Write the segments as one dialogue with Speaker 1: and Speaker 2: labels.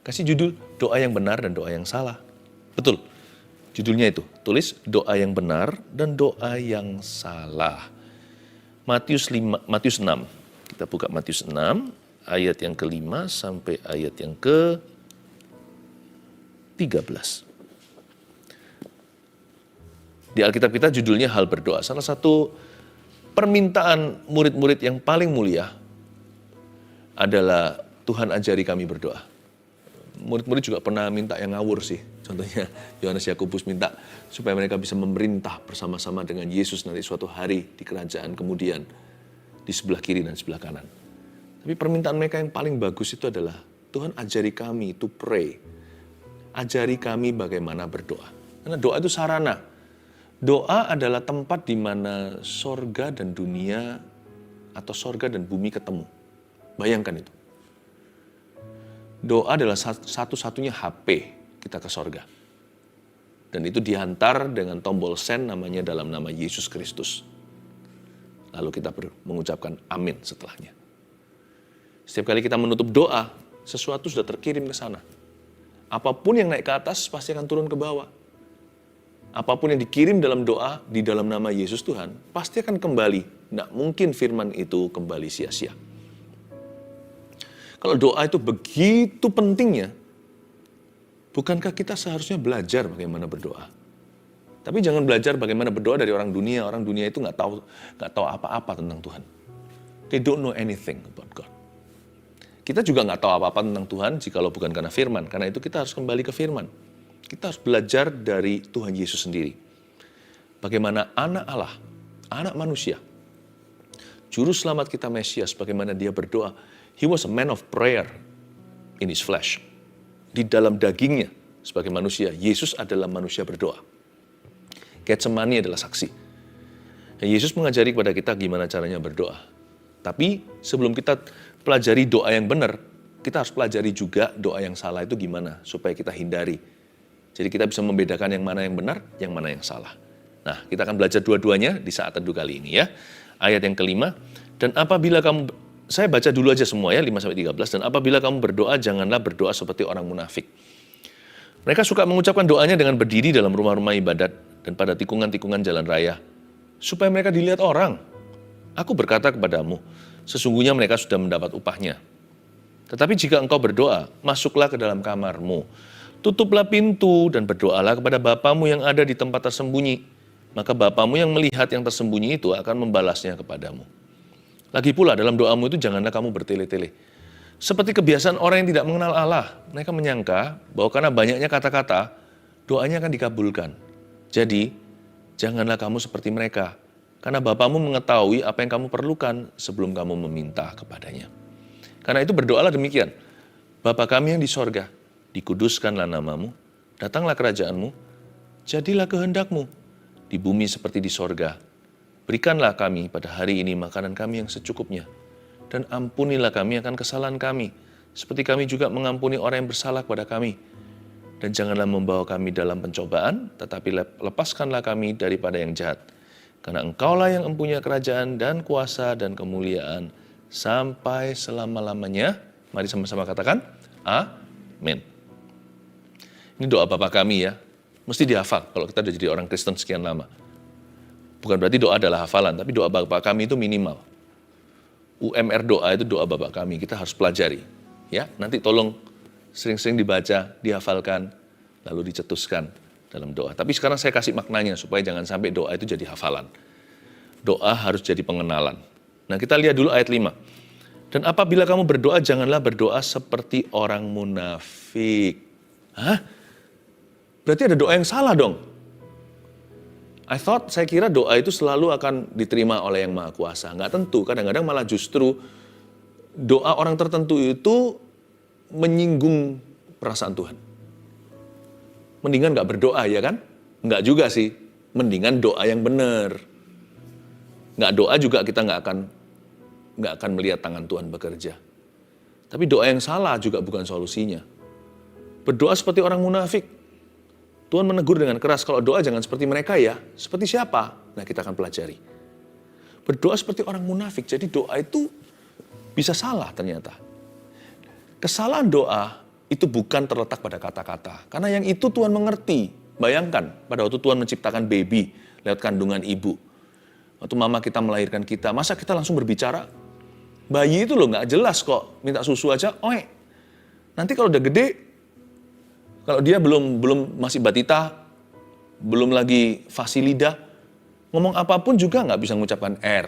Speaker 1: Kasih judul doa yang benar dan doa yang salah. Betul, judulnya itu. Tulis doa yang benar dan doa yang salah. Matius 6. Kita buka Matius 6, ayat yang ke-5 sampai ayat yang ke-13. Di Alkitab kita judulnya hal berdoa. Salah satu permintaan murid-murid yang paling mulia adalah Tuhan ajari kami berdoa. Murid-murid juga pernah minta yang ngawur sih. Contohnya Yohanes Yakobus minta supaya mereka bisa memerintah bersama-sama dengan Yesus nanti suatu hari di kerajaan kemudian di sebelah kiri dan sebelah kanan. Tapi permintaan mereka yang paling bagus itu adalah Tuhan ajari kami to pray. Ajari kami bagaimana berdoa. Karena doa itu sarana. Doa adalah tempat di mana sorga dan dunia atau sorga dan bumi ketemu. Bayangkan itu. Doa adalah satu-satunya HP kita ke sorga. Dan itu dihantar dengan tombol send namanya dalam nama Yesus Kristus. Lalu kita mengucapkan amin setelahnya. Setiap kali kita menutup doa, sesuatu sudah terkirim ke sana. Apapun yang naik ke atas pasti akan turun ke bawah. Apapun yang dikirim dalam doa di dalam nama Yesus Tuhan, pasti akan kembali. Tidak mungkin firman itu kembali sia-sia. Kalau doa itu begitu pentingnya, bukankah kita seharusnya belajar bagaimana berdoa? Tapi jangan belajar bagaimana berdoa dari orang dunia. Orang dunia itu nggak tahu apa-apa tentang Tuhan. They don't know anything about God. Kita juga nggak tahu apa-apa tentang Tuhan jikalau bukan karena firman. Karena itu kita harus kembali ke firman. Kita harus belajar dari Tuhan Yesus sendiri. Bagaimana anak Allah, anak manusia, juru selamat kita Mesias, bagaimana dia berdoa. He was a man of prayer in his flesh. Di dalam dagingnya sebagai manusia, Yesus adalah manusia berdoa. Getsemani adalah saksi. Yesus mengajari kepada kita gimana caranya berdoa. Tapi sebelum kita pelajari doa yang benar, kita harus pelajari juga doa yang salah itu gimana supaya kita hindari. Jadi kita bisa membedakan yang mana yang benar, yang mana yang salah. Nah, kita akan belajar dua-duanya di saat teduh kali ini ya. Ayat yang ke-5, dan apabila kamu, saya baca dulu aja semua ya, 5-13. Dan apabila kamu berdoa, janganlah berdoa seperti orang munafik. Mereka suka mengucapkan doanya dengan berdiri dalam rumah-rumah ibadat dan pada tikungan-tikungan jalan raya, supaya mereka dilihat orang. Aku berkata kepadamu, sesungguhnya mereka sudah mendapat upahnya. Tetapi jika engkau berdoa, masuklah ke dalam kamarmu, tutuplah pintu dan berdoalah kepada Bapamu yang ada di tempat tersembunyi. Maka Bapamu yang melihat yang tersembunyi itu akan membalasnya kepadamu. Lagi pula dalam doamu itu janganlah kamu bertele-tele. Seperti kebiasaan orang yang tidak mengenal Allah. Mereka menyangka bahwa karena banyaknya kata-kata, doanya akan dikabulkan. Jadi, janganlah kamu seperti mereka. Karena Bapamu mengetahui apa yang kamu perlukan sebelum kamu meminta kepadanya. Karena itu berdoalah demikian. Bapa kami yang di sorga, dikuduskanlah namamu, datanglah kerajaanmu, jadilah kehendakmu, di bumi seperti di sorga. Berikanlah kami pada hari ini makanan kami yang secukupnya, dan ampunilah kami akan kesalahan kami, seperti kami juga mengampuni orang yang bersalah kepada kami. Dan janganlah membawa kami dalam pencobaan, tetapi lepaskanlah kami daripada yang jahat. Karena engkaulah yang mempunyai kerajaan dan kuasa dan kemuliaan sampai selama-lamanya. Mari sama-sama katakan, amin. Ini doa Bapa kami ya, mesti dihafal kalau kita sudah jadi orang Kristen sekian lama. Bukan berarti doa adalah hafalan, tapi doa Bapa kami itu minimal. UMR doa itu doa Bapa kami, kita harus pelajari. Ya, nanti tolong sering-sering dibaca, dihafalkan, lalu dicetuskan dalam doa. Tapi sekarang saya kasih maknanya supaya jangan sampai doa itu jadi hafalan. Doa harus jadi pengenalan. Nah, kita lihat dulu ayat 5. Dan apabila kamu berdoa, janganlah berdoa seperti orang munafik. Hah? Berarti ada doa yang salah dong. Saya kira doa itu selalu akan diterima oleh Yang Maha Kuasa. Nggak tentu, kadang-kadang malah justru doa orang tertentu itu menyinggung perasaan Tuhan. Mendingan nggak berdoa ya kan? Nggak juga sih, mendingan doa yang benar. Nggak doa juga kita nggak akan melihat tangan Tuhan bekerja. Tapi doa yang salah juga bukan solusinya. Berdoa seperti orang munafik. Tuhan menegur dengan keras, kalau doa jangan seperti mereka ya. Seperti siapa? Nah, kita akan pelajari. Berdoa seperti orang munafik, jadi doa itu bisa salah ternyata. Kesalahan doa itu bukan terletak pada kata-kata. Karena yang itu Tuhan mengerti. Bayangkan, pada waktu Tuhan menciptakan baby lewat kandungan ibu. Waktu mama kita melahirkan kita, masa kita langsung berbicara? Bayi itu loh nggak jelas kok, minta susu aja, oe. Nanti kalau udah gede, kalau dia belum masih batita, belum lagi fasilida, ngomong apapun juga nggak bisa mengucapkan R.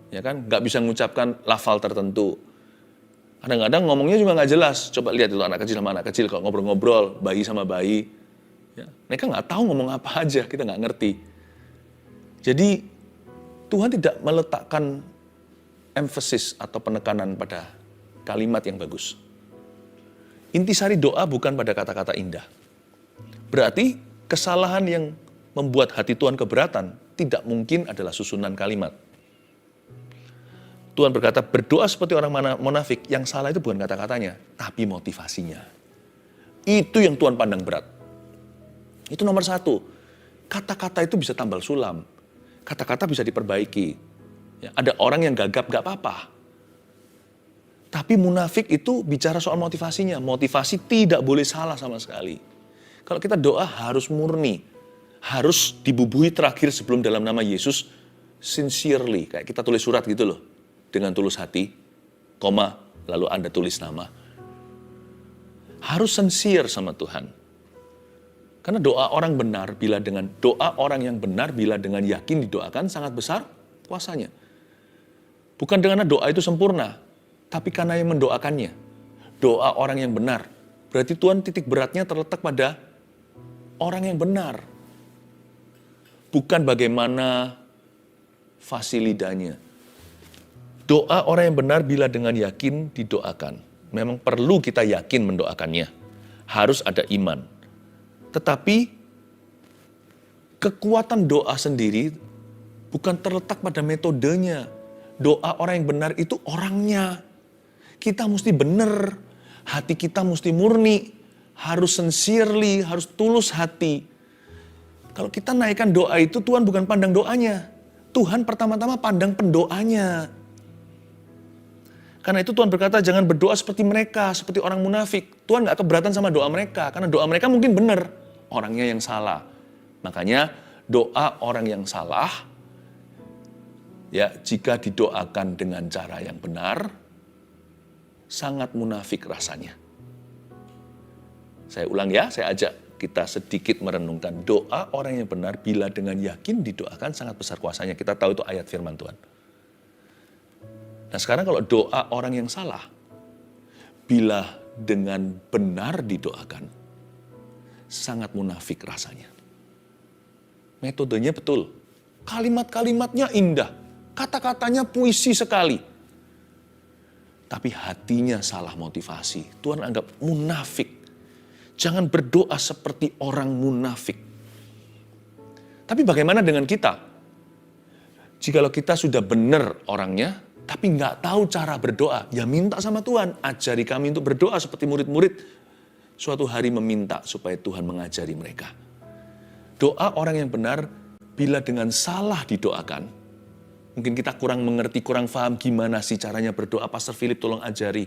Speaker 1: Ya kan? Nggak bisa mengucapkan lafal tertentu. Kadang-kadang ngomongnya juga nggak jelas. Coba lihat itu anak kecil sama anak kecil kalau ngobrol-ngobrol, bayi sama bayi. Ya, mereka nggak tahu ngomong apa aja, kita nggak ngerti. Jadi Tuhan tidak meletakkan emphasis atau penekanan pada kalimat yang bagus. Intisari doa bukan pada kata-kata indah. Berarti kesalahan yang membuat hati Tuhan keberatan tidak mungkin adalah susunan kalimat. Tuhan berkata, berdoa seperti orang munafik, yang salah itu bukan kata-katanya, tapi motivasinya. Itu yang Tuhan pandang berat. Itu nomor satu. Kata-kata itu bisa tambal sulam. Kata-kata bisa diperbaiki. Ya, ada orang yang gagap, gak apa-apa. Tapi munafik itu bicara soal motivasinya. Motivasi tidak boleh salah sama sekali. Kalau kita doa harus murni. Harus dibubuhi terakhir sebelum dalam nama Yesus, sincerely. Kayak kita tulis surat gitu loh. Dengan tulus hati, koma, lalu Anda tulis nama. Harus sincere sama Tuhan. Karena doa orang yang benar bila dengan yakin didoakan sangat besar kuasanya. Bukan dengan doa itu sempurna, tapi karena yang mendoakannya. Doa orang yang benar. Berarti Tuhan titik beratnya terletak pada orang yang benar. Bukan bagaimana fasilidanya. Doa orang yang benar bila dengan yakin didoakan. Memang perlu kita yakin mendoakannya. Harus ada iman. Tetapi kekuatan doa sendiri bukan terletak pada metodenya. Doa orang yang benar itu orangnya. Kita mesti benar. Hati kita mesti murni. Harus sincerely, harus tulus hati. Kalau kita naikkan doa itu, Tuhan bukan pandang doanya. Tuhan pertama-tama pandang pendoanya. Karena itu Tuhan berkata, jangan berdoa seperti mereka, seperti orang munafik. Tuhan gak keberatan sama doa mereka, karena doa mereka mungkin benar. Orangnya yang salah. Makanya doa orang yang salah, ya jika didoakan dengan cara yang benar, sangat munafik rasanya. Saya ulang ya, saya ajak kita sedikit merenungkan. Doa orang yang benar bila dengan yakin didoakan sangat besar kuasanya. Kita tahu itu ayat firman Tuhan. Nah sekarang kalau doa orang yang salah, bila dengan benar didoakan, sangat munafik rasanya. Metodenya betul, kalimat-kalimatnya indah, kata-katanya puisi sekali. Tapi hatinya salah motivasi, Tuhan anggap munafik. Jangan berdoa seperti orang munafik. Tapi bagaimana dengan kita? Jikalau kita sudah benar orangnya, tapi nggak tahu cara berdoa, ya minta sama Tuhan. Ajari kami untuk berdoa seperti murid-murid. Suatu hari meminta supaya Tuhan mengajari mereka. Doa orang yang benar, bila dengan salah didoakan. Mungkin kita kurang mengerti, kurang paham gimana sih caranya berdoa. Pastor Philip tolong ajari.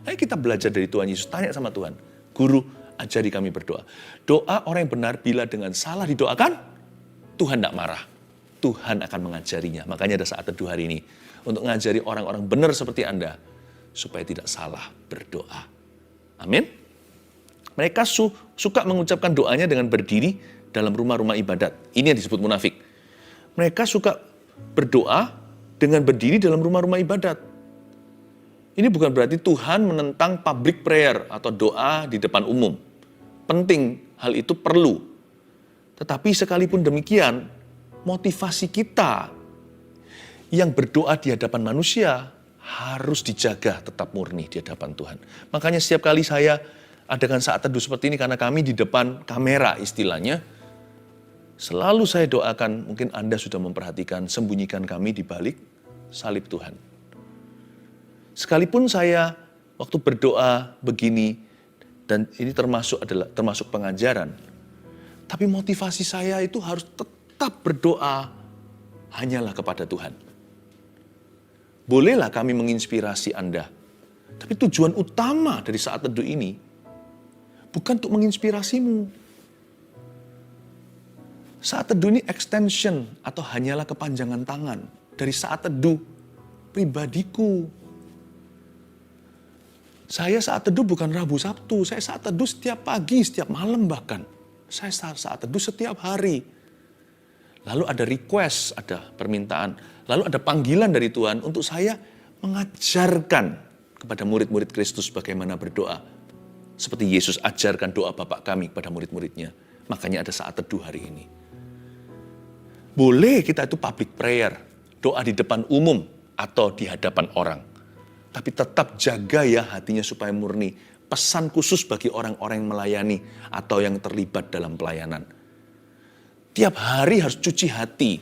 Speaker 1: Ayo kita belajar dari Tuhan Yesus, tanya sama Tuhan. Guru, ajari kami berdoa. Doa orang yang benar, bila dengan salah didoakan, Tuhan tidak marah. Tuhan akan mengajarinya. Makanya ada saat teduh hari ini. Untuk mengajari orang-orang benar seperti Anda. Supaya tidak salah berdoa. Amin. Mereka suka mengucapkan doanya dengan berdiri dalam rumah-rumah ibadat. Ini yang disebut munafik. Mereka suka berdoa dengan berdiri dalam rumah-rumah ibadat. Ini bukan berarti Tuhan menentang public prayer atau doa di depan umum. Penting, hal itu perlu. Tetapi sekalipun demikian, motivasi kita yang berdoa di hadapan manusia harus dijaga tetap murni di hadapan Tuhan. Makanya setiap kali saya adakan saat teduh seperti ini, karena kami di depan kamera istilahnya, selalu saya doakan, mungkin Anda sudah memperhatikan, sembunyikan kami di balik salib Tuhan. Sekalipun saya waktu berdoa begini, dan ini termasuk pengajaran, tapi motivasi saya itu harus tetap berdoa hanyalah kepada Tuhan. Bolehlah kami menginspirasi Anda. Tapi tujuan utama dari saat teduh ini bukan untuk menginspirasimu. Saat teduh ini extension atau hanyalah kepanjangan tangan dari saat teduh pribadiku. Saya saat teduh bukan Rabu Sabtu, saya saat teduh setiap pagi, setiap malam bahkan. Saya saat teduh setiap hari. Lalu ada request, ada permintaan. Lalu ada panggilan dari Tuhan untuk saya mengajarkan kepada murid-murid Kristus bagaimana berdoa. Seperti Yesus ajarkan doa Bapa kami kepada murid-muridnya. Makanya ada saat teduh hari ini. Boleh kita itu public prayer, doa di depan umum atau di hadapan orang. Tapi tetap jaga ya hatinya supaya murni. Pesan khusus bagi orang-orang yang melayani atau yang terlibat dalam pelayanan. Tiap hari harus cuci hati.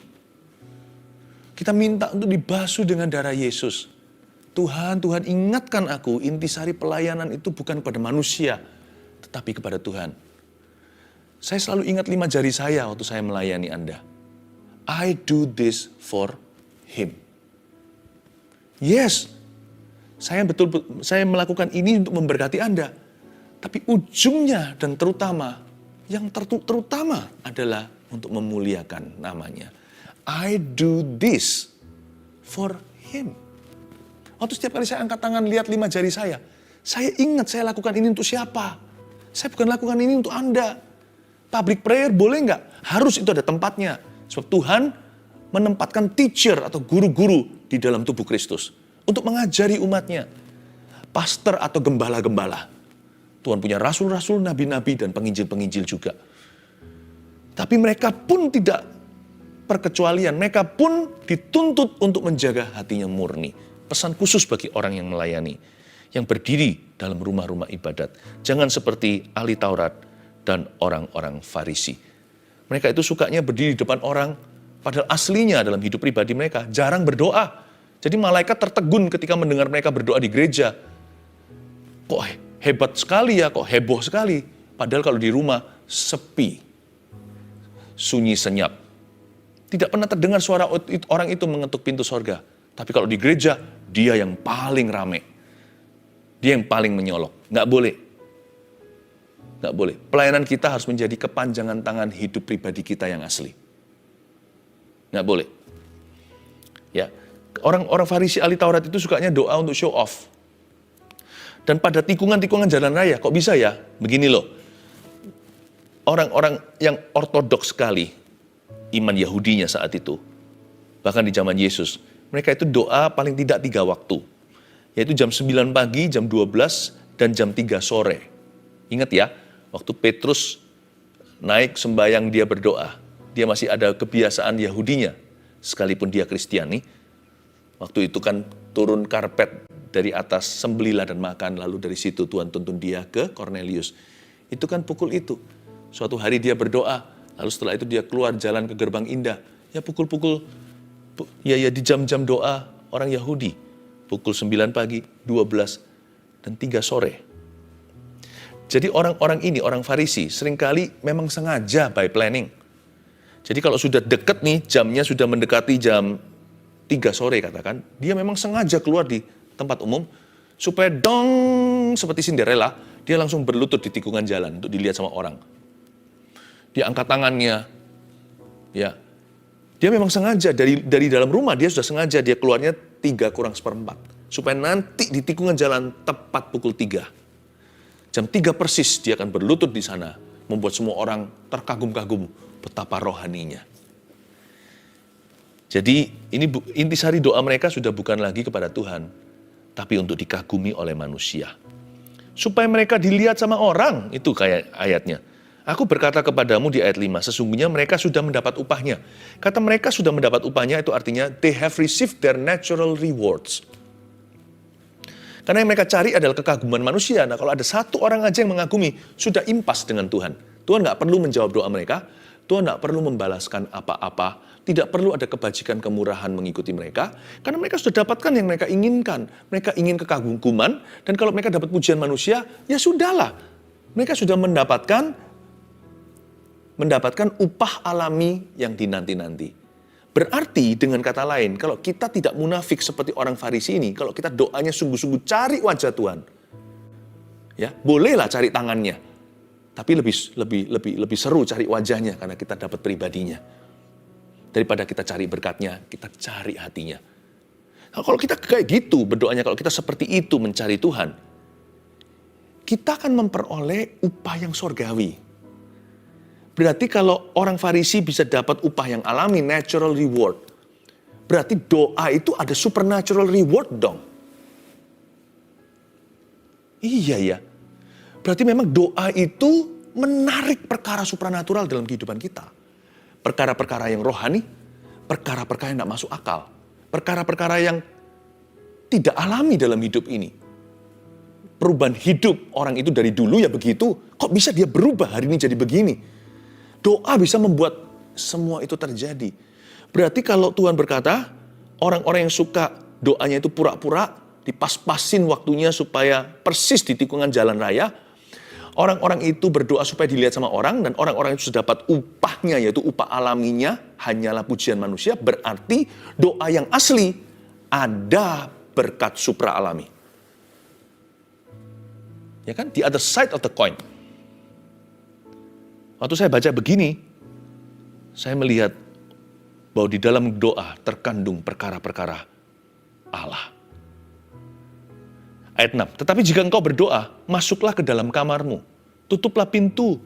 Speaker 1: Kita minta untuk dibasuh dengan darah Yesus. Tuhan ingatkan aku, intisari pelayanan itu bukan kepada manusia, tetapi kepada Tuhan. Saya selalu ingat 5 jari saya waktu saya melayani Anda. I do this for Him. Yes, saya melakukan ini untuk memberkati Anda. Tapi ujungnya dan terutama adalah untuk memuliakan namanya. I do this for Him. Waktu setiap kali saya angkat tangan lihat 5 jari saya ingat saya lakukan ini untuk siapa? Saya bukan lakukan ini untuk Anda. Public prayer boleh nggak? Harus itu ada tempatnya. Sebab Tuhan menempatkan teacher atau guru-guru di dalam tubuh Kristus. Untuk mengajari umatnya. Pastor atau gembala-gembala. Tuhan punya rasul-rasul, nabi-nabi, dan penginjil-penginjil juga. Tapi mereka pun tidak perkecualian. Mereka pun dituntut untuk menjaga hatinya murni. Pesan khusus bagi orang yang melayani. Yang berdiri dalam rumah-rumah ibadat. Jangan seperti ahli Taurat dan orang-orang Farisi. Mereka itu sukanya berdiri di depan orang, padahal aslinya dalam hidup pribadi mereka jarang berdoa. Jadi malaikat tertegun ketika mendengar mereka berdoa di gereja. Kok hebat sekali ya, kok heboh sekali. Padahal kalau di rumah sepi, sunyi senyap. Tidak pernah terdengar suara orang itu mengetuk pintu sorga. Tapi kalau di gereja, dia yang paling rame. Dia yang paling menyolok. Nggak boleh. Nggak boleh. Pelayanan kita harus menjadi kepanjangan tangan hidup pribadi kita yang asli. Nggak boleh. Ya, orang Farisi ahli Taurat itu sukanya doa untuk show off. Dan pada tikungan-tikungan jalan raya, kok bisa ya? Begini loh. Orang-orang yang ortodoks sekali, iman Yahudinya saat itu, bahkan di zaman Yesus, mereka itu doa paling tidak 3 waktu. Yaitu jam 9 pagi, jam 12, dan jam 3 sore. Ingat ya, waktu Petrus naik sembahyang dia berdoa, dia masih ada kebiasaan Yahudinya, sekalipun dia Kristiani. Waktu itu kan turun karpet dari atas, sembelilah dan makan, lalu dari situ Tuhan tuntun dia ke Cornelius. Itu kan pukul itu. Suatu hari dia berdoa, lalu setelah itu dia keluar jalan ke gerbang indah. Ya pukul-pukul, ya di jam-jam doa orang Yahudi. Pukul 9 pagi, 12, dan 3 sore. Jadi orang-orang ini, orang Farisi, seringkali memang sengaja by planning. Jadi kalau sudah dekat nih, jamnya sudah mendekati jam 3 sore katakan, dia memang sengaja keluar di tempat umum, supaya dong seperti Cinderella, dia langsung berlutut di tikungan jalan untuk dilihat sama orang. Dia angkat tangannya, ya. Dia memang sengaja, dari dalam rumah dia sudah sengaja, dia keluarnya 3:4, supaya nanti di tikungan jalan tepat pukul 3. Jam 3 persis dia akan berlutut di sana, membuat semua orang terkagum-kagum betapa rohaninya. Jadi ini intisari doa mereka sudah bukan lagi kepada Tuhan, tapi untuk dikagumi oleh manusia. Supaya mereka dilihat sama orang, itu kayak ayatnya. Aku berkata kepadamu di ayat 5, sesungguhnya mereka sudah mendapat upahnya. Kata mereka sudah mendapat upahnya itu artinya they have received their natural rewards. Karena yang mereka cari adalah kekaguman manusia. Nah kalau ada satu orang aja yang mengagumi, sudah impas dengan Tuhan. Tuhan nggak perlu menjawab doa mereka, Tuhan nggak perlu membalaskan apa-apa, tidak perlu ada kebajikan kemurahan mengikuti mereka, karena mereka sudah dapatkan yang mereka inginkan. Mereka ingin kekaguman, dan kalau mereka dapat pujian manusia, ya sudahlah. Mereka sudah mendapatkan upah alami yang dinanti-nanti. Berarti dengan kata lain, kalau kita tidak munafik seperti orang Farisi ini, kalau kita doanya sungguh-sungguh cari wajah Tuhan, ya bolehlah cari tangannya. Tapi lebih seru cari wajahnya karena kita dapat pribadinya. Daripada kita cari berkatnya, kita cari hatinya. Nah, kalau kita kayak gitu berdoanya, kalau kita seperti itu mencari Tuhan, kita akan memperoleh upah yang surgawi. Berarti kalau orang Farisi bisa dapat upah yang alami, natural reward, berarti doa itu ada supernatural reward dong. Iya ya. Berarti memang doa itu menarik perkara supranatural dalam kehidupan kita. Perkara-perkara yang rohani, perkara-perkara yang tidak masuk akal. Perkara-perkara yang tidak alami dalam hidup ini. Perubahan hidup orang itu dari dulu ya begitu, kok bisa dia berubah hari ini jadi begini. Doa bisa membuat semua itu terjadi. Berarti kalau Tuhan berkata, orang-orang yang suka doanya itu pura-pura, dipas-pasin waktunya supaya persis di tikungan jalan raya, orang-orang itu berdoa supaya dilihat sama orang, dan orang-orang itu sudah dapat upahnya, yaitu upah alaminya, hanyalah pujian manusia, berarti doa yang asli ada berkat supra alami. Ya kan? The other side of the coin. Waktu saya baca begini, saya melihat bahwa di dalam doa terkandung perkara-perkara Allah. Ayat 6, tetapi jika engkau berdoa, masuklah ke dalam kamarmu, tutuplah pintu,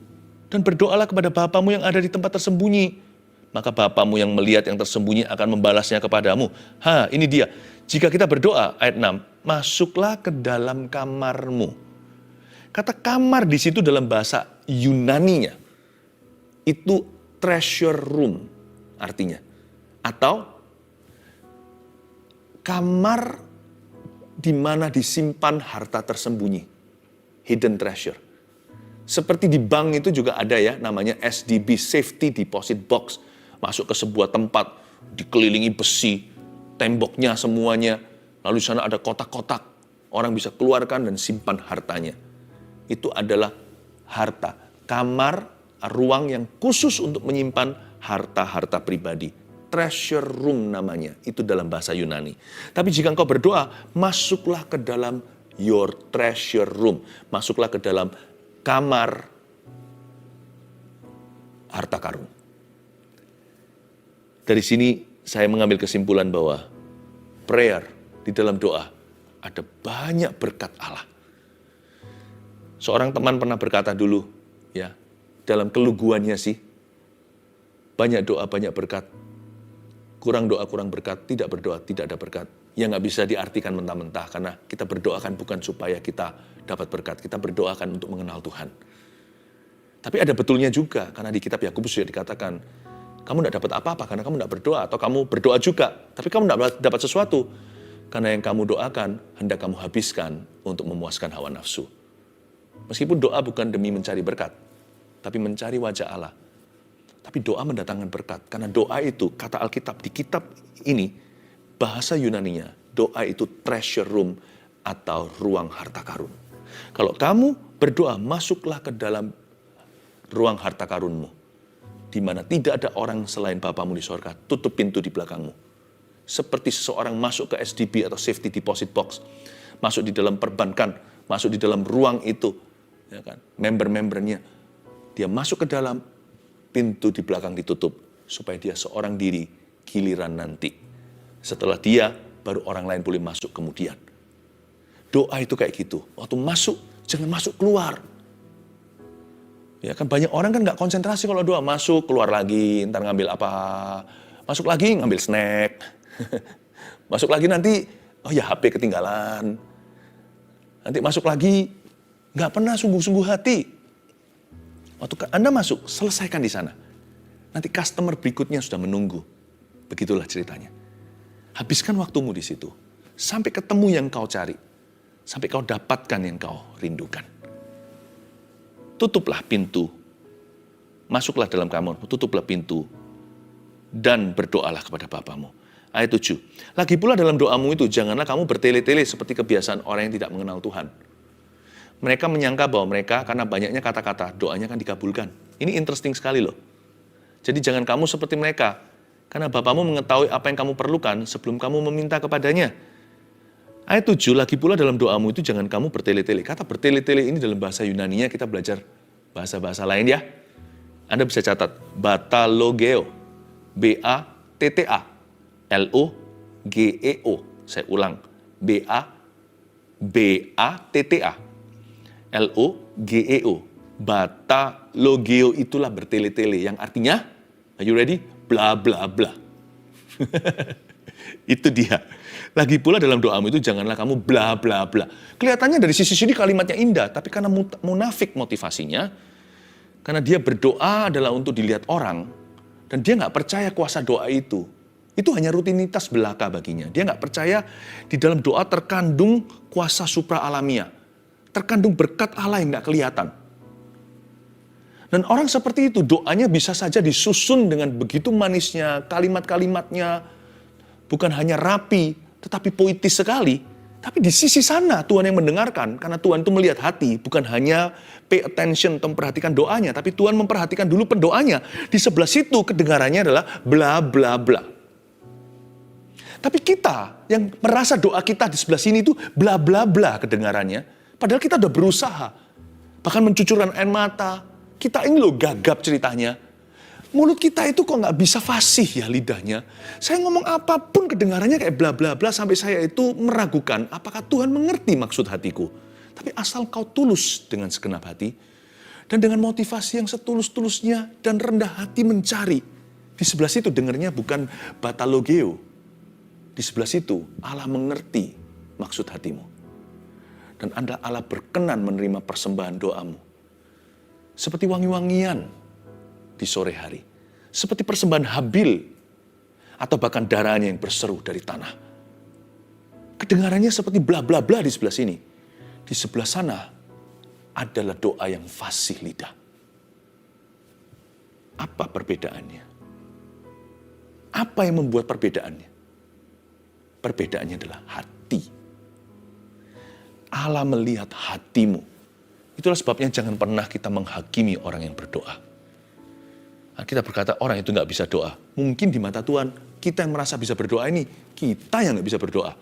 Speaker 1: dan berdoalah kepada Bapamu yang ada di tempat tersembunyi. Maka Bapamu yang melihat yang tersembunyi akan membalasnya kepadamu. Ini dia. Jika kita berdoa, ayat 6, masuklah ke dalam kamarmu. Kata kamar di situ dalam bahasa Yunaninya, itu treasure room artinya. Atau kamar di mana disimpan harta tersembunyi, hidden treasure. Seperti di bank itu juga ada ya, namanya SDB, Safety Deposit Box. Masuk ke sebuah tempat, dikelilingi besi, temboknya semuanya, lalu di sana ada kotak-kotak, orang bisa keluarkan dan simpan hartanya. Itu adalah harta, kamar, ruang yang khusus untuk menyimpan harta-harta pribadi. Treasure room namanya, itu dalam bahasa Yunani. Tapi jika engkau berdoa, masuklah ke dalam your treasure room. Masuklah ke dalam kamar harta karun. Dari sini saya mengambil kesimpulan bahwa prayer di dalam doa ada banyak berkat Allah. Seorang teman pernah berkata dulu, ya, dalam keluguannya sih, banyak doa, banyak berkat. Kurang doa, kurang berkat, tidak berdoa, tidak ada berkat. Yang nggak bisa diartikan mentah-mentah, karena kita berdoakan bukan supaya kita dapat berkat, kita berdoakan untuk mengenal Tuhan. Tapi ada betulnya juga, karena di kitab Yakobus sudah dikatakan, kamu tidak dapat apa-apa karena kamu tidak berdoa, atau kamu berdoa juga, tapi kamu tidak dapat sesuatu, karena yang kamu doakan, hendak kamu habiskan untuk memuaskan hawa nafsu. Meskipun doa bukan demi mencari berkat, tapi mencari wajah Allah. Tapi doa mendatangkan berkat. Karena doa itu, kata Alkitab, di kitab ini, bahasa Yunaninya, doa itu treasure room atau ruang harta karun. Kalau kamu berdoa, masuklah ke dalam ruang harta karunmu, di mana tidak ada orang selain Bapamu di sorga. Tutup pintu di belakangmu. Seperti seseorang masuk ke SDB atau Safety Deposit Box, masuk di dalam perbankan, masuk di dalam ruang itu, ya kan? Member-membernya, dia masuk ke dalam, pintu di belakang ditutup, supaya dia seorang diri, giliran nanti. Setelah dia, baru orang lain boleh masuk kemudian. Doa itu kayak gitu. Waktu masuk, jangan masuk keluar. Ya kan banyak orang kan nggak konsentrasi kalau doa. Masuk, keluar lagi, ntar ngambil apa. Masuk lagi, ngambil snack. Masuk lagi nanti, oh ya HP ketinggalan. Nanti masuk lagi, nggak pernah sungguh-sungguh hati. Waktu Anda masuk, selesaikan di sana. Nanti customer berikutnya sudah menunggu. Begitulah ceritanya. Habiskan waktumu di situ. Sampai ketemu yang kau cari. Sampai kau dapatkan yang kau rindukan. Tutuplah pintu. Masuklah dalam kamar, tutuplah pintu. Dan berdoalah kepada Bapamu. Ayat 7. Lagi pula dalam doamu itu, janganlah kamu bertele-tele seperti kebiasaan orang yang tidak mengenal Tuhan. Mereka menyangka bahwa mereka, karena banyaknya kata-kata, doanya akan dikabulkan. Ini interesting sekali loh. Jadi jangan kamu seperti mereka. Karena Bapamu mengetahui apa yang kamu perlukan sebelum kamu meminta kepadanya. Ayat 7, lagi pula dalam doamu itu jangan kamu bertele-tele. Kata bertele-tele ini dalam bahasa Yunaninya kita belajar bahasa-bahasa lain ya. Anda bisa catat, batalogeo, B-A-T-T-A-L-O-G-E-O. Saya ulang, B-A-T-T-A, L-O-G-E-O. Batalogeo itulah bertele-tele, yang artinya, are you ready? Bla bla bla. Itu dia. Lagi pula dalam doamu itu janganlah kamu bla bla bla. Kelihatannya dari sisi sini kalimatnya indah, tapi karena munafik motivasinya, karena dia berdoa adalah untuk dilihat orang, dan dia nggak percaya kuasa doa itu. Itu hanya rutinitas belaka baginya. Dia nggak percaya di dalam doa terkandung kuasa supra alamiah, terkandung berkat Allah yang nggak kelihatan. Dan orang seperti itu doanya bisa saja disusun dengan begitu manisnya, kalimat-kalimatnya bukan hanya rapi, tetapi puitis sekali. Tapi di sisi sana Tuhan yang mendengarkan, karena Tuhan itu melihat hati, bukan hanya pay attention, memperhatikan doanya, tapi Tuhan memperhatikan dulu pendoanya. Di sebelah situ kedengarannya adalah bla bla bla. Tapi kita yang merasa doa kita di sebelah sini itu bla bla bla kedengarannya, padahal kita udah berusaha, bahkan mencucurkan air mata. Kita ini loh gagap ceritanya. Mulut kita itu kok nggak bisa fasih ya lidahnya. Saya ngomong apapun kedengarannya kayak bla bla bla sampai saya itu meragukan apakah Tuhan mengerti maksud hatiku. Tapi asal kau tulus dengan segenap hati dan dengan motivasi yang setulus-tulusnya dan rendah hati mencari. Di sebelah situ dengarnya bukan batalogeo. Di sebelah situ Allah mengerti maksud hatimu. Dan Allah berkenan menerima persembahan doamu. Seperti wangi-wangian di sore hari. Seperti persembahan Habil atau bahkan darahnya yang berseru dari tanah. Kedengarannya seperti bla bla bla di sebelah sini. Di sebelah sana adalah doa yang fasih lidah. Apa perbedaannya? Apa yang membuat perbedaannya? Perbedaannya adalah hati. Allah melihat hatimu. Itulah sebabnya jangan pernah kita menghakimi orang yang berdoa. Kita berkata orang itu nggak bisa doa. Mungkin di mata Tuhan, kita yang merasa bisa berdoa ini, kita yang nggak bisa berdoa.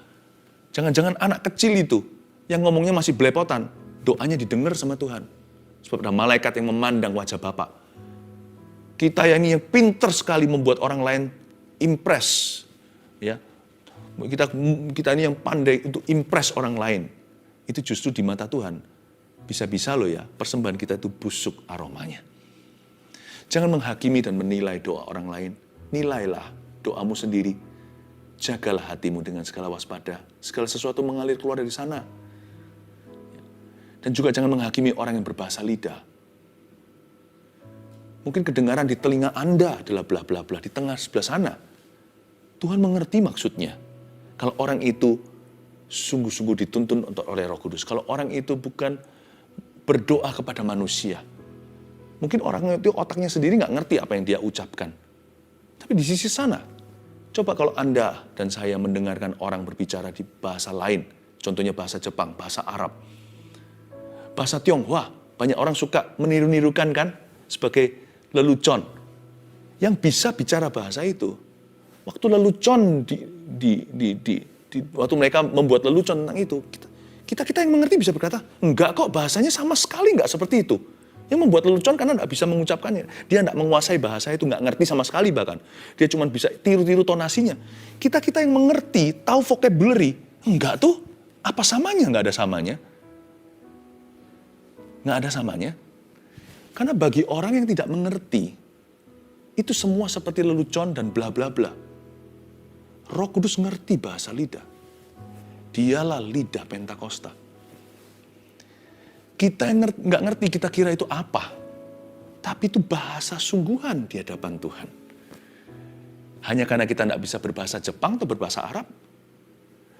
Speaker 1: Jangan-jangan anak kecil itu, yang ngomongnya masih belepotan, doanya didengar sama Tuhan. Sebab ada malaikat yang memandang wajah Bapa. Kita yang ini yang pinter sekali membuat orang lain impress. Ya, kita ini yang pandai untuk impress orang lain. Itu justru di mata Tuhan. Bisa-bisa loh ya, persembahan kita itu busuk aromanya. Jangan menghakimi dan menilai doa orang lain. Nilailah doamu sendiri. Jagalah hatimu dengan segala waspada. Segala sesuatu mengalir keluar dari sana. Dan juga jangan menghakimi orang yang berbahasa lidah. Mungkin kedengaran di telinga Anda adalah bla bla bla di tengah sebelah sana. Tuhan mengerti maksudnya. Kalau orang itu sungguh-sungguh dituntun oleh Roh Kudus. Kalau orang itu bukan berdoa kepada manusia. Mungkin orang itu otaknya sendiri nggak ngerti apa yang dia ucapkan. Tapi di sisi sana, coba kalau Anda dan saya mendengarkan orang berbicara di bahasa lain, contohnya bahasa Jepang, bahasa Arab, bahasa Tionghoa, banyak orang suka meniru-nirukan kan sebagai lelucon. Yang bisa bicara bahasa itu, waktu lelucon waktu mereka membuat lelucon tentang itu, kita yang mengerti bisa berkata, enggak kok bahasanya sama sekali enggak seperti itu. Yang membuat lelucon karena enggak bisa mengucapkannya. Dia enggak menguasai bahasa itu, enggak ngerti sama sekali bahkan. Dia cuma bisa tiru-tiru tonasinya. Kita yang mengerti, tahu vocabulary, enggak tuh, apa samanya? Enggak ada samanya. Enggak ada samanya. Karena bagi orang yang tidak mengerti, itu semua seperti lelucon dan bla bla bla. Roh Kudus ngerti bahasa lidah. Dialah lidah Pentakosta. Kita yang nggak ngerti, kita kira itu apa. Tapi itu bahasa sungguhan di hadapan Tuhan. Hanya karena kita nggak bisa berbahasa Jepang atau berbahasa Arab.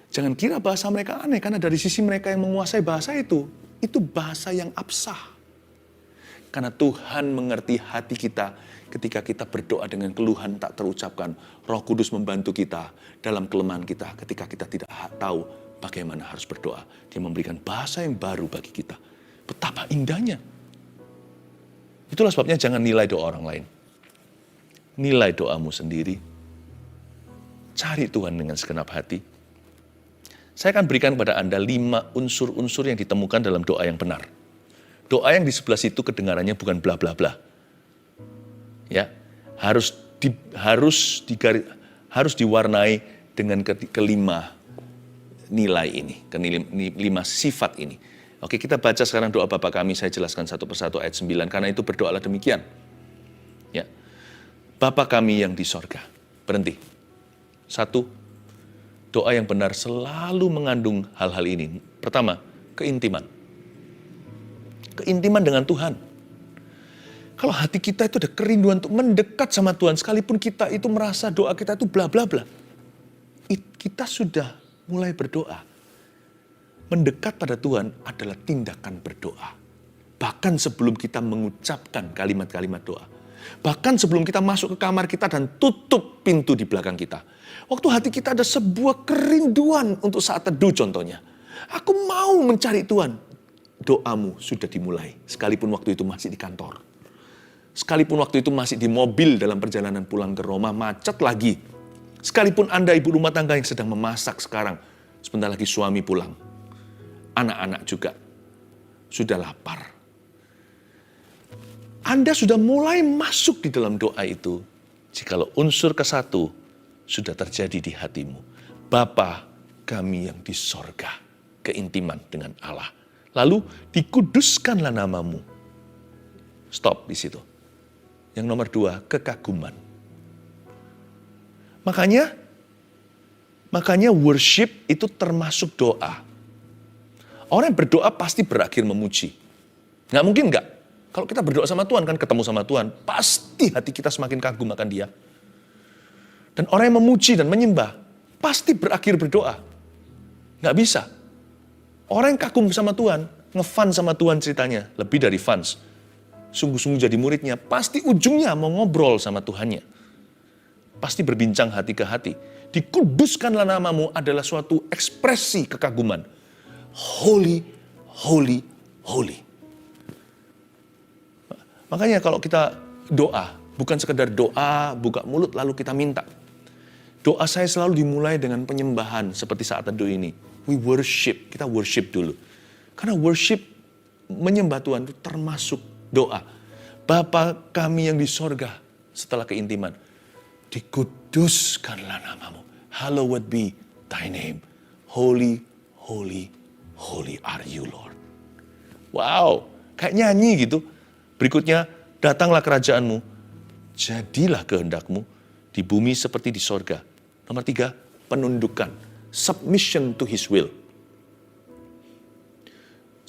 Speaker 1: Jangan kira bahasa mereka aneh, karena dari sisi mereka yang menguasai bahasa itu bahasa yang absah. Karena Tuhan mengerti hati kita ketika kita berdoa dengan keluhan tak terucapkan. Roh Kudus membantu kita dalam kelemahan kita ketika kita tidak tahu bagaimana harus berdoa. Dia memberikan bahasa yang baru bagi kita. Betapa indahnya. Itulah sebabnya jangan nilai doa orang lain. Nilai doamu sendiri. Cari Tuhan dengan segenap hati. Saya akan berikan kepada Anda 5 unsur-unsur yang ditemukan dalam doa yang benar. Doa yang di sebelah situ kedengarannya bukan bla bla bla. Ya, harus diwarnai dengan kelima nilai ini, kelima sifat ini. Oke, kita baca sekarang doa Bapa kami, saya jelaskan satu persatu ayat 9, karena itu berdoalah demikian. Ya. Bapa kami yang di sorga. Berhenti. Satu, doa yang benar selalu mengandung hal-hal ini. Pertama, keintiman. Keintiman dengan Tuhan. Kalau hati kita itu ada kerinduan untuk mendekat sama Tuhan, sekalipun kita itu merasa doa kita itu bla bla bla, kita sudah mulai berdoa. Mendekat pada Tuhan adalah tindakan berdoa. Bahkan sebelum kita mengucapkan kalimat-kalimat doa. Bahkan sebelum kita masuk ke kamar kita dan tutup pintu di belakang kita. Waktu hati kita ada sebuah kerinduan untuk saat teduh contohnya. Aku mau mencari Tuhan. Doamu sudah dimulai, sekalipun waktu itu masih di kantor. Sekalipun waktu itu masih di mobil dalam perjalanan pulang ke Roma, macet lagi. Sekalipun Anda ibu rumah tangga yang sedang memasak sekarang, sebentar lagi suami pulang. Anak-anak juga sudah lapar. Anda sudah mulai masuk di dalam doa itu, jikalau unsur kesatu sudah terjadi di hatimu. Bapa kami yang di sorga, keintiman dengan Allah. Lalu dikuduskanlah namamu. Stop di situ. Yang nomor 2, kekaguman. Makanya worship itu termasuk doa. Orang yang berdoa pasti berakhir memuji. Nggak mungkin nggak. Kalau kita berdoa sama Tuhan, kan ketemu sama Tuhan, pasti hati kita semakin kagum akan Dia. Dan orang yang memuji dan menyembah, pasti berakhir berdoa. Nggak bisa. Orang yang kagum sama Tuhan, ngefans sama Tuhan ceritanya, lebih dari fans. Sungguh-sungguh jadi muridnya, pasti ujungnya mau ngobrol sama Tuhannya. Pasti berbincang hati ke hati. Dikuduskanlah namamu adalah suatu ekspresi kekaguman. Holy, holy, holy. Makanya kalau kita doa, bukan sekedar doa, buka mulut lalu kita minta. Doa saya selalu dimulai dengan penyembahan seperti saat teduh ini. We worship, kita worship dulu. Karena worship, menyembah Tuhan itu termasuk doa. Bapa kami yang di sorga, setelah keintiman, dikuduskanlah namamu. Hallowed be thy name. Holy, holy, holy are you Lord. Wow, kayak nyanyi gitu. Berikutnya, datanglah kerajaanmu, jadilah kehendakmu di bumi seperti di sorga. Nomor 3, penundukan. Submission to his will.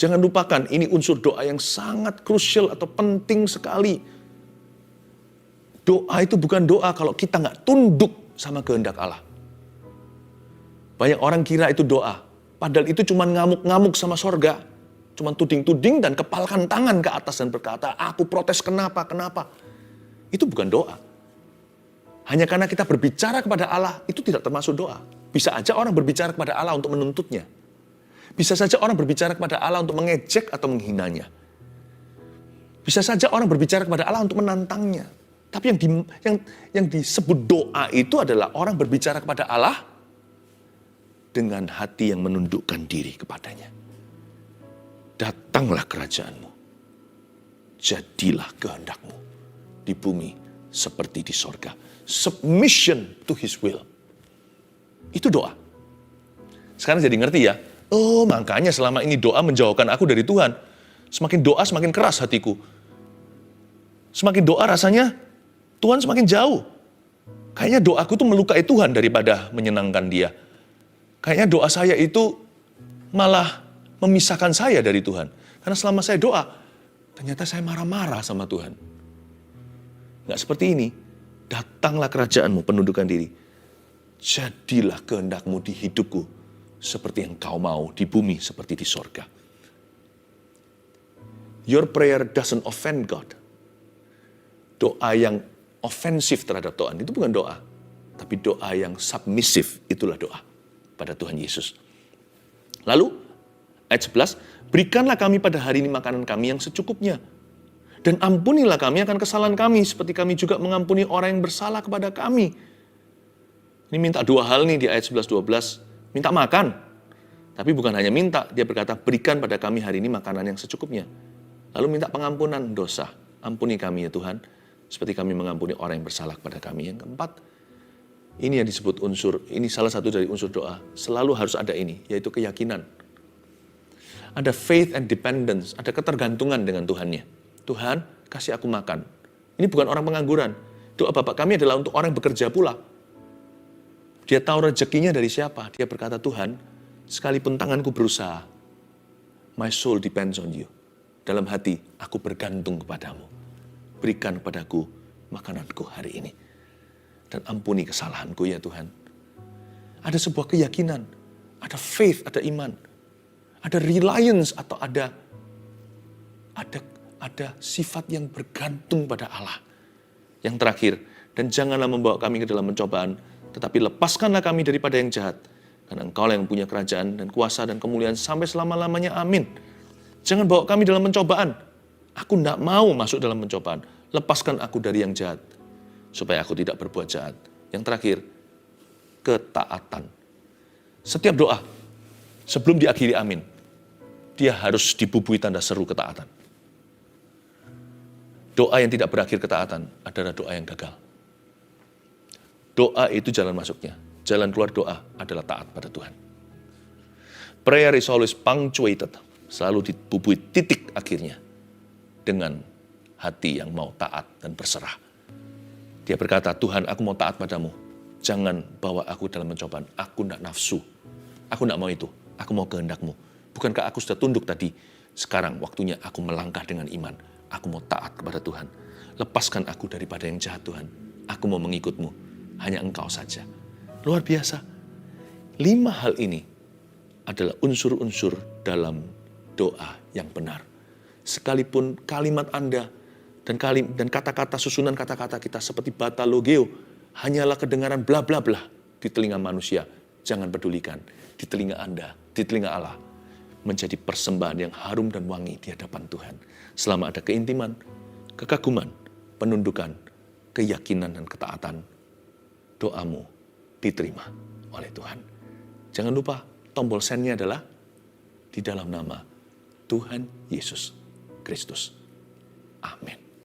Speaker 1: Jangan lupakan, ini unsur doa yang sangat krusial atau penting sekali. Doa itu bukan doa kalau kita nggak tunduk sama kehendak Allah. Banyak orang kira itu doa. Padahal itu cuma ngamuk-ngamuk sama sorga. Cuma tuding-tuding dan kepalkan tangan ke atas dan berkata, aku protes kenapa. Itu bukan doa. Hanya karena kita berbicara kepada Allah, itu tidak termasuk doa. Bisa aja orang berbicara kepada Allah untuk menuntutnya. Bisa saja orang berbicara kepada Allah untuk mengejek atau menghinanya. Bisa saja orang berbicara kepada Allah untuk menantangnya. Tapi yang disebut doa itu adalah orang berbicara kepada Allah dengan hati yang menundukkan diri kepadanya. Datanglah kerajaanmu. Jadilah kehendakmu di bumi seperti di sorga. Submission to his will. Itu doa. Sekarang jadi ngerti ya. Oh, makanya selama ini doa menjauhkan aku dari Tuhan. Semakin doa semakin keras hatiku. Semakin doa rasanya Tuhan semakin jauh. Kayaknya doaku tuh melukai Tuhan daripada menyenangkan Dia. Kayaknya doa saya itu malah memisahkan saya dari Tuhan. Karena selama saya doa, ternyata saya marah-marah sama Tuhan. Nggak seperti ini. Datanglah kerajaanmu, penundukan diri. Jadilah kehendakmu di hidupku seperti yang kau mau di bumi seperti di sorga. Your prayer doesn't offend God. Doa yang ofensif terhadap Tuhan itu bukan doa. Tapi doa yang submissive, itulah doa pada Tuhan Yesus. Lalu, ayat 11, berikanlah kami pada hari ini makanan kami yang secukupnya. Dan ampunilah kami akan kesalahan kami, seperti kami juga mengampuni orang yang bersalah kepada kami. Ini minta dua hal nih di ayat 11-12. Minta makan. Tapi bukan hanya minta, dia berkata, berikan pada kami hari ini makanan yang secukupnya. Lalu minta pengampunan dosa. Ampuni kami ya Tuhan, seperti kami mengampuni orang yang bersalah kepada kami. Yang keempat, ini yang disebut unsur, ini salah satu dari unsur doa. Selalu harus ada ini, yaitu keyakinan. Ada faith and dependence, ada ketergantungan dengan Tuhannya. Tuhan, kasih aku makan. Ini bukan orang pengangguran. Doa Bapa kami adalah untuk orang yang bekerja pula. Dia tahu rezekinya dari siapa. Dia berkata, Tuhan, sekalipun tanganku berusaha, my soul depends on you. Dalam hati, aku bergantung kepadamu. Berikan kepadaku makananku hari ini. Dan ampuni kesalahanku ya Tuhan. Ada sebuah keyakinan, ada faith, ada iman. Ada reliance atau ada sifat yang bergantung pada Allah. Yang terakhir, dan janganlah membawa kami ke dalam pencobaan, tetapi lepaskanlah kami daripada yang jahat. Karena Engkau yang punya kerajaan dan kuasa dan kemuliaan sampai selama-lamanya. Amin. Jangan bawa kami dalam pencobaan. Aku tidak mau masuk dalam pencobaan. Lepaskan aku dari yang jahat, supaya aku tidak berbuat jahat. Yang terakhir, ketaatan. Setiap doa, sebelum diakhiri amin, dia harus dibubuhi tanda seru ketaatan. Doa yang tidak berakhir ketaatan adalah doa yang gagal. Doa itu jalan masuknya. Jalan keluar doa adalah taat pada Tuhan. Prayer is always punctuated. Selalu dibubuhi titik akhirnya. Dengan hati yang mau taat dan berserah. Dia berkata, Tuhan aku mau taat padamu. Jangan bawa aku dalam pencobaan. Aku tidak nafsu. Aku tidak mau itu. Aku mau kehendak-Mu. Bukankah aku sudah tunduk tadi? Sekarang waktunya aku melangkah dengan iman. Aku mau taat kepada Tuhan. Lepaskan aku daripada yang jahat Tuhan. Aku mau mengikut-Mu. Hanya Engkau saja. Luar biasa. 5 hal ini adalah unsur-unsur dalam doa yang benar. Sekalipun kalimat Anda dan kata-kata, susunan kata-kata kita seperti bata logeo, hanyalah kedengaran bla bla bla di telinga manusia. Jangan pedulikan. Di telinga Anda, di telinga Allah, menjadi persembahan yang harum dan wangi di hadapan Tuhan. Selama ada keintiman, kekaguman, penundukan, keyakinan dan ketaatan, doamu diterima oleh Tuhan. Jangan lupa, tombol send-nya adalah di dalam nama Tuhan Yesus Kristus. Amin.